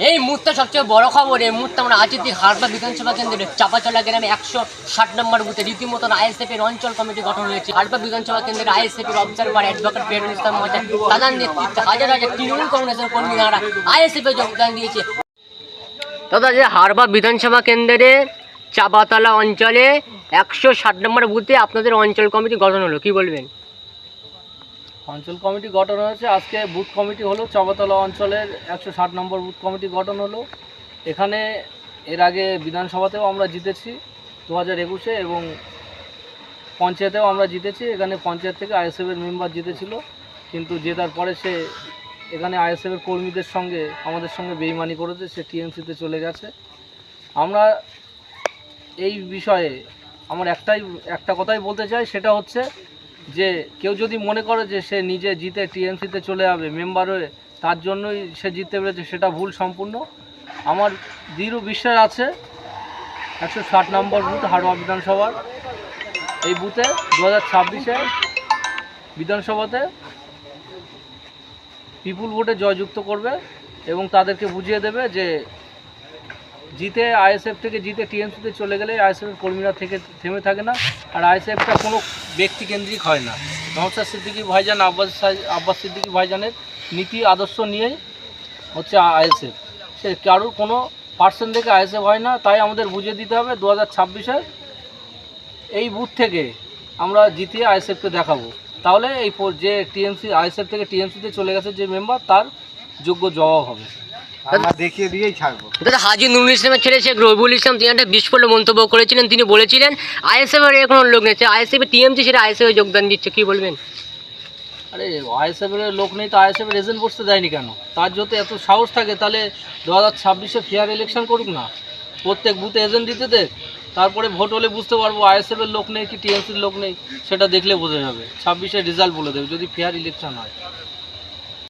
এই মুহূর্তে সবচেয়ে বড় খবর, এই মুহূর্তে আমরা আছি হারবা বিধানসভা কেন্দ্রের চাপাচলা গ্রামে 160 নম্বর বুথে রীতিমতন আইএসএফ এর অঞ্চল কমিটি গঠন হয়েছে। হারবা বিধানসভা কেন্দ্রের আইএসএফ এর অবজারভার অ্যাডভোকেট পেরুল ইসলাম মহাশয় তাদের নেতৃত্বে হাজার হাজার তৃণমূল কংগ্রেসের কর্মীরা আইএসএফ এ যোগদান দিয়েছে। দাদা, যে হারবা বিধানসভা কেন্দ্রে চাপাতলা অঞ্চলে 160 নম্বর বুথে আপনাদের অঞ্চল কমিটি গঠন হলো, কি বলবেন? অঞ্চল কমিটি গঠন হয়েছে, আজকে বুথ কমিটি হলো। চাপাতলা অঞ্চলের 160 নম্বর বুথ কমিটি গঠন হলো। এখানে এর আগে বিধানসভাতেও আমরা জিতেছি 2021-এ এবং পঞ্চায়েতেও আমরা জিতেছি। এখানে পঞ্চায়েত থেকে আইএসএফের মেম্বার জিতেছিল, কিন্তু জেতার পরে সে এখানে আইএসএফের কর্মীদের সঙ্গে আমাদের সঙ্গে বেইমানি করেছে, সে টিএমসিতে চলে গেছে। আমরা এই বিষয়ে আমার একটা কথাই বলতে চাই, সেটা হচ্ছে যে কেউ যদি মনে করে যে সে নিজে জিতে টিএমসিতে চলে যাবে মেম্বার হয়ে, তার জন্যই সে জিততে পেরেছে, সেটা ভুল সম্পূর্ণ। আমার দৃঢ় বিশ্বাস আছে 160 নম্বর বুথ হারবা বিধানসভার এই বুথে 2026-এ বিধানসভাতে পিপুল ভোটে জয়যুক্ত করবে এবং তাদেরকে বুঝিয়ে দেবে যে জিতে আইএসএফ থেকে জিতে টিএমসিতে চলে গেলে আইএসএফের কর্মীরা থেমে থাকে না। আর আইএসএফটা কোনো ব্যক্তিকেন্দ্রিক হয় না। নওশাদ সিদ্দিকী ভাইজান, আব্বাস সিদ্দিকী ভাইজানের নীতি আদর্শ নিয়েই হচ্ছে আইএসএফ। সে কারোর কোনো পার্সেন্ট থেকে আইএসএফ হয় না। তাই আমাদের বুঝিয়ে দিতে হবে 2026-এর এই বুথ থেকে আমরা জিতিয়ে আইএসএফকে দেখাবো। তাহলে এই যে টিএমসি আইএসএফ থেকে টিএমসিতে চলে গেছে যে মেম্বার, তার যোগ্য জবাব হবে। দেখিয়ে দিয়েই ছাড়বো। দাদা, হাজি নুরুল ইসলামের ছেলে শেখ রবিউল ইসলাম তিনি একটা বিস্ফোরক মন্তব্য করেছিলেন। তিনি বলেছিলেন আইএসএফ এর কোনো লোক নেই, আইএসএফ টিএমসি সেটা আইএসএফ যোগদান দিচ্ছে, কি বলবেন? আরে আইএসএফের লোক নেই তো আইএসএফের এজেন্ট বসতে দেয়নি কেন? তার যদি এত সাহস থাকে তাহলে 2026-এ ফেয়ার ইলেকশন করুক না, প্রত্যেক বুথে এজেন্ট দিতে দেখ, তারপরে ভোট হলে বুঝতে পারবো আইএসএফের লোক নেই কি টিএমসির লোক নেই, সেটা দেখলে বোঝা যাবে। 26-এর রেজাল্ট বলে দেবে যদি ফেয়ার ইলেকশন হয়।